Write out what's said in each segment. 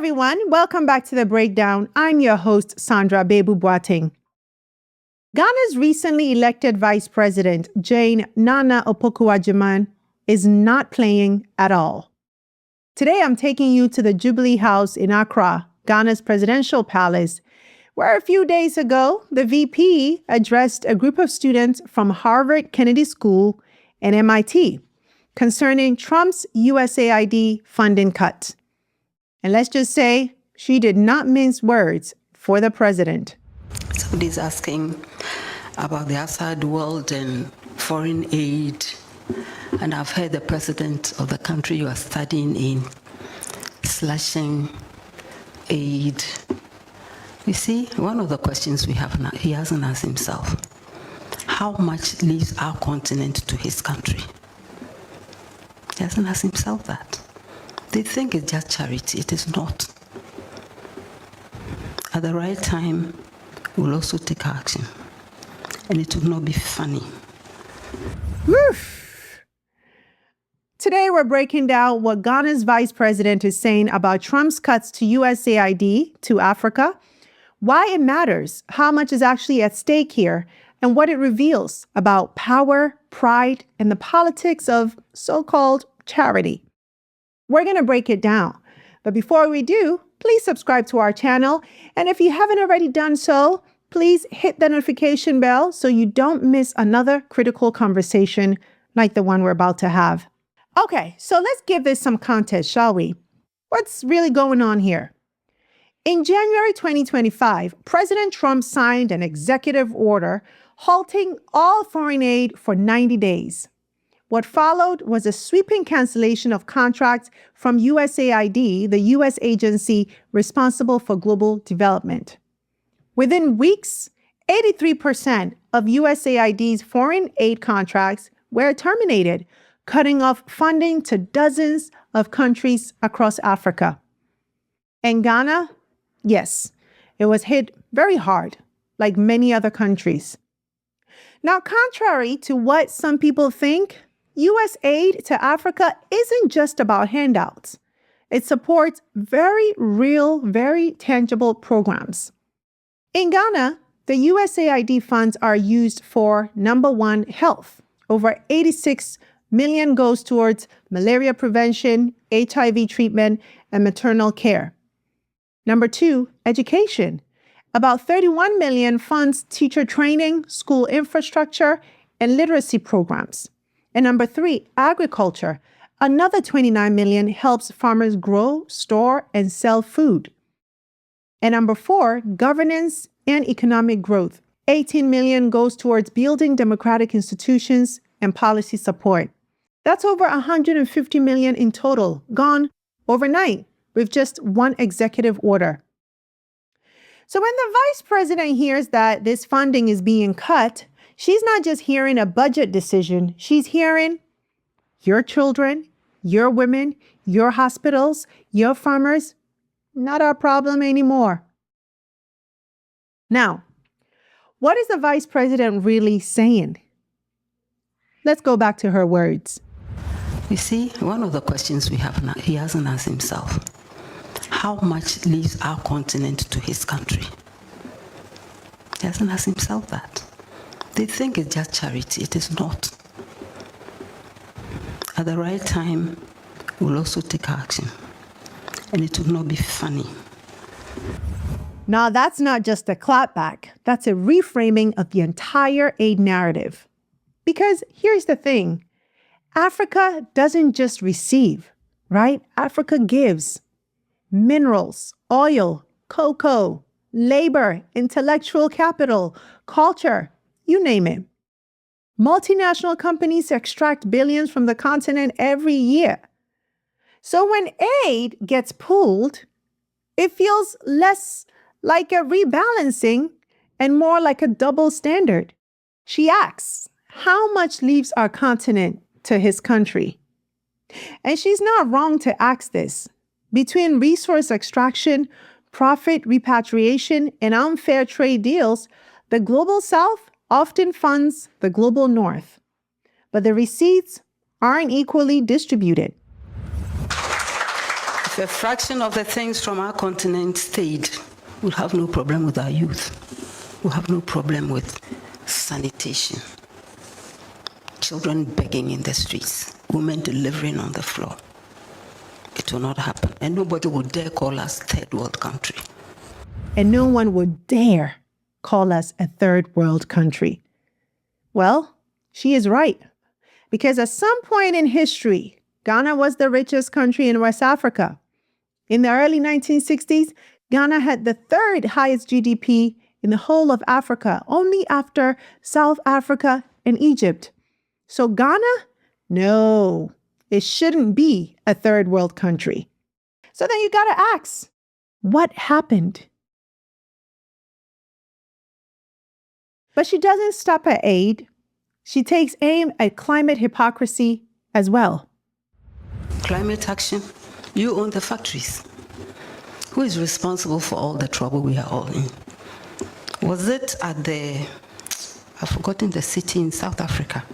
everyone. Welcome back to The Breakdown. I'm your host, Sandra Babu-Boateng. Ghana's recently elected Vice President, Jane Nana Opoku-Agyeman, is not playing at all. Today, I'm taking you to the Jubilee House in Accra, Ghana's presidential palace, where a few days ago, the VP addressed a group of students from Harvard Kennedy School and MIT concerning Trump's USAID funding cut. And let's just say she did not mince words for the president. Somebody's asking about the outside world and foreign aid. And I've heard the president of the country you are studying in slashing aid. You see, one of the questions we have now, he hasn't asked himself. How much leaves our continent to his country? He hasn't asked himself that. They think it's just charity. It is not. At the right time, we'll also take action. And it will not be funny. Woof. Today, we're breaking down what Ghana's vice president is saying about Trump's cuts to USAID to Africa, why it matters, how much is actually at stake here, and what it reveals about power, pride, and the politics of so-called charity. We're going to break it down. But before we do, please subscribe to our channel. And if you haven't already done so, please hit the notification bell so you don't miss another critical conversation like the one we're about to have. Okay, so let's give this some context, shall we? What's really going on here? In January 2025, President Trump signed an executive order halting all foreign aid for 90 days. What followed was a sweeping cancellation of contracts from USAID, the U.S. agency responsible for global development. Within weeks, 83% of USAID's foreign aid contracts were terminated, cutting off funding to dozens of countries across Africa. And Ghana? Yes, it was hit very hard, like many other countries. Now, contrary to what some people think, U.S. aid to Africa isn't just about handouts. It supports very real, very tangible programs. In Ghana, the USAID funds are used for, number one, health. Over 86 million goes towards malaria prevention, HIV treatment, and maternal care. Number two, education. About 31 million funds teacher training, school infrastructure, and literacy programs. And number three, agriculture. Another 29 million helps farmers grow, store, and sell food. And number four, governance and economic growth. 18 million goes towards building democratic institutions and policy support. That's over 150 million in total, gone overnight with just one executive order. So when the vice president hears that this funding is being cut, she's not just hearing a budget decision. She's hearing your children, your women, your hospitals, your farmers, not our problem anymore. Now, what is the vice president really saying? Let's go back to her words. You see, one of the questions we have now, he hasn't asked himself. How much leaves our continent to his country? He hasn't asked himself that. They think it's just charity. It is not. At the right time, we'll also take action. And it will not be funny. Now, that's not just a clapback. That's a reframing of the entire aid narrative. Because here's the thing. Africa doesn't just receive, right? Africa gives. Minerals, oil, cocoa, labor, intellectual capital, culture, you name it. Multinational companies extract billions from the continent every year. So when aid gets pulled, it feels less like a rebalancing and more like a double standard. She asks, how much leaves our continent to his country? And she's not wrong to ask this. Between resource extraction, profit repatriation, and unfair trade deals, the global South often funds the global North. But the receipts aren't equally distributed. If a fraction of the things from our continent stayed, we'll have no problem with our youth. We'll have no problem with sanitation. Children begging in the streets, women delivering on the floor. It will not happen. And nobody will dare call us third world country. And no one would dare call us a third world country. Well, she is right. Because at some point in history, Ghana was the richest country in West Africa. In the early 1960s, Ghana had the third highest GDP in the whole of Africa, only after South Africa and Egypt. So Ghana? No, it shouldn't be a third world country. So then you gotta ask, what happened? But she doesn't stop at aid. She takes aim at climate hypocrisy as well. Climate action, you own the factories. Who is responsible for all the trouble we are all in? Was it at I've forgotten the city in South Africa.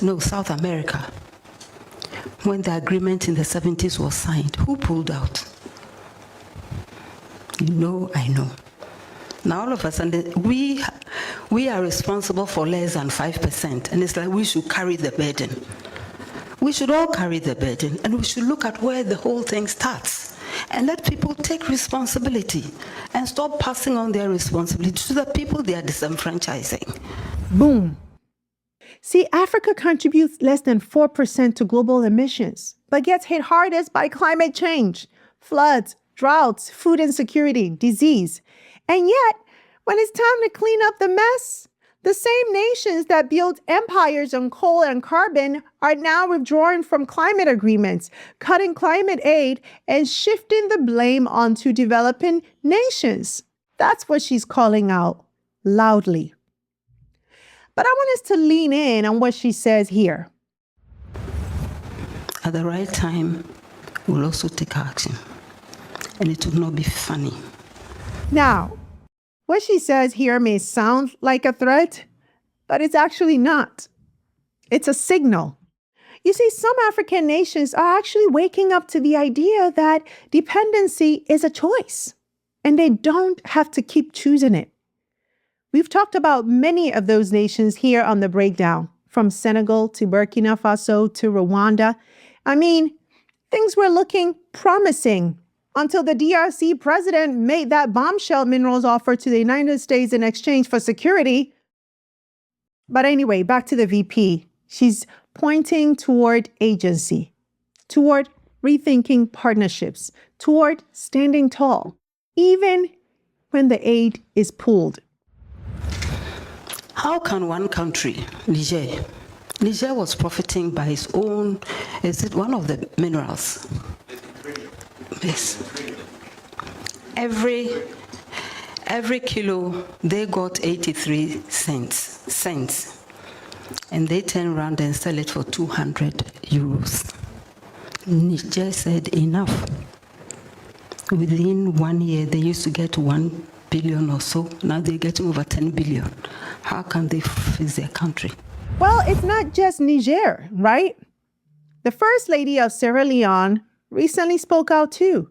No, South America. When the agreement in the 70s was signed, who pulled out? You know, I know. Now all of a sudden, we are responsible for less than 5%, and it's like we should carry the burden. We should all carry the burden, and we should look at where the whole thing starts, and let people take responsibility, and stop passing on their responsibility to the people they are disenfranchising. Boom. See, Africa contributes less than 4% to global emissions, but gets hit hardest by climate change, floods, droughts, food insecurity, disease. And yet, when it's time to clean up the mess, the same nations that built empires on coal and carbon are now withdrawing from climate agreements, cutting climate aid, and shifting the blame onto developing nations. That's what she's calling out loudly. But I want us to lean in on what she says here. At the right time, we'll also take action. And it will not be funny. Now, what she says here may sound like a threat, but it's actually not. It's a signal. You see, some African nations are actually waking up to the idea that dependency is a choice, and they don't have to keep choosing it. We've talked about many of those nations here on the breakdown, from Senegal to Burkina Faso to Rwanda. I mean, things were looking promising until the DRC president made that bombshell minerals offer to the United States in exchange for security. But anyway, back to the VP. She's pointing toward agency, toward rethinking partnerships, toward standing tall, even when the aid is pulled. How can one country, Niger was profiting by its own, is it one of the minerals? Yes. Every kilo, they got 83 cents. And they turn around and sell it for 200 euros. Niger said enough. Within 1 year, they used to get 1 billion or so. Now they're getting over 10 billion. How can they fix their country? Well, it's not just Niger, right? The First Lady of Sierra Leone recently spoke out too.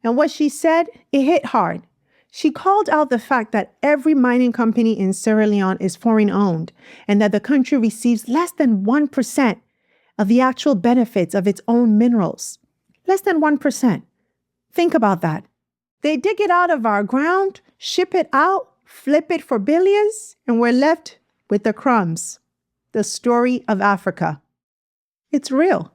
And what she said, it hit hard. She called out the fact that every mining company in Sierra Leone is foreign owned and that the country receives less than 1% of the actual benefits of its own minerals. Less than 1%. Think about that. They dig it out of our ground, ship it out, flip it for billions, and we're left with the crumbs. The story of Africa. It's real.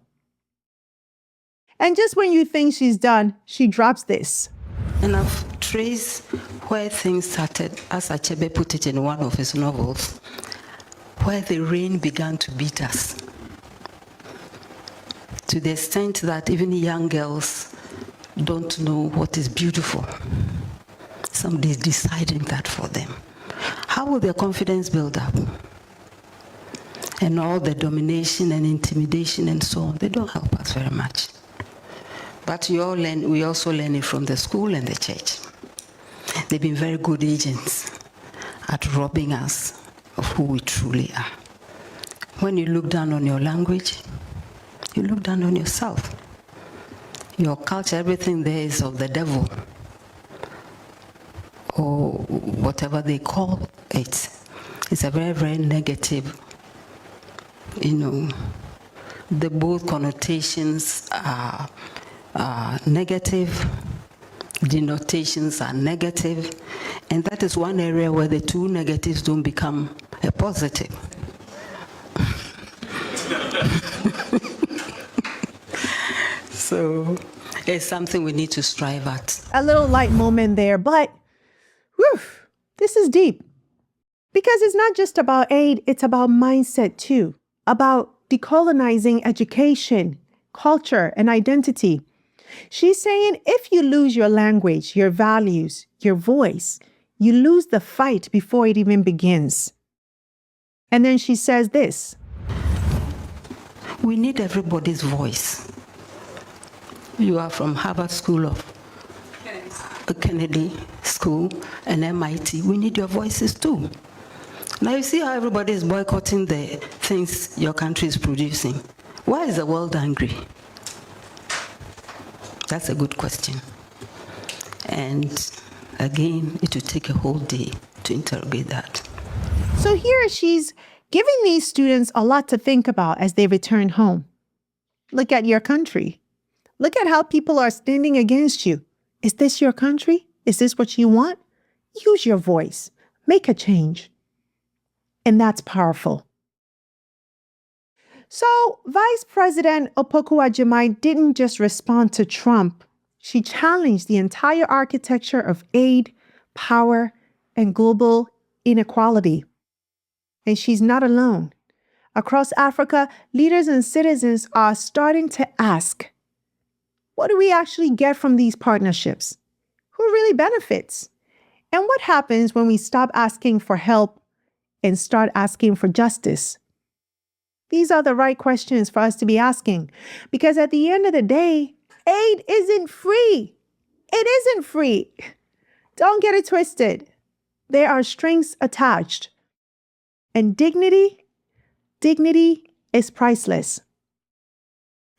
And just when you think she's done, she drops this. And I've traced where things started, as Achebe put it in one of his novels, where the rain began to beat us. To the extent that even young girls don't know what is beautiful. Somebody's deciding that for them. How will their confidence build up? And all the domination and intimidation and so on, they don't help us very much. But we also learn it from the school and the church. They've been very good agents at robbing us of who we truly are. When you look down on your language, you look down on yourself. your culture, everything there is of the devil, or whatever they call it. It's a very, very negative, the both connotations are negative, denotations are negative, and that is one area where the two negatives don't become a positive. So it's something we need to strive at. A little light moment there, but whew, this is deep. Because it's not just about aid, it's about mindset too, about decolonizing education, culture, and identity. She's saying if you lose your language, your values, your voice, you lose the fight before it even begins. And then she says this. We need everybody's voice. You are from Harvard School of Kennedy School and MIT. We need your voices too. Now you see how everybody is boycotting the things your country is producing. Why is the world angry? That's a good question. And again, it will take a whole day to interrogate that. So here she's giving these students a lot to think about as they return home. Look at your country. Look at how people are standing against you. Is this your country? Is this what you want? Use your voice. Make a change. And that's powerful. So Vice President Opoku-Agyeman didn't just respond to Trump. She challenged the entire architecture of aid, power, and global inequality. And she's not alone. Across Africa, leaders and citizens are starting to ask, what do we actually get from these partnerships? Who really benefits? And what happens when we stop asking for help and start asking for justice? These are the right questions for us to be asking, because at the end of the day, aid isn't free. It isn't free. Don't get it twisted. There are strings attached. And dignity is priceless.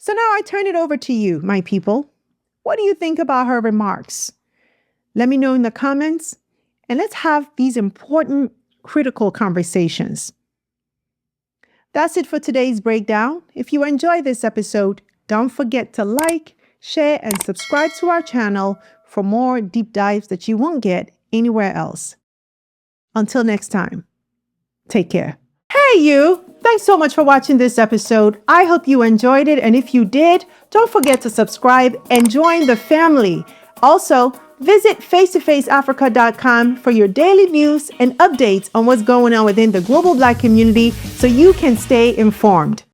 So now I turn it over to you, my people. What do you think about her remarks? Let me know in the comments, and let's have these important, critical conversations. That's it for today's breakdown. If you enjoyed this episode, don't forget to like, share, and subscribe to our channel for more deep dives that you won't get anywhere else. Until next time, take care. Hey you! Thanks so much for watching this episode. I hope you enjoyed it, and if you did, don't forget to subscribe and join the family. Also, visit face2faceafrica.com for your daily news and updates on what's going on within the global Black community so you can stay informed.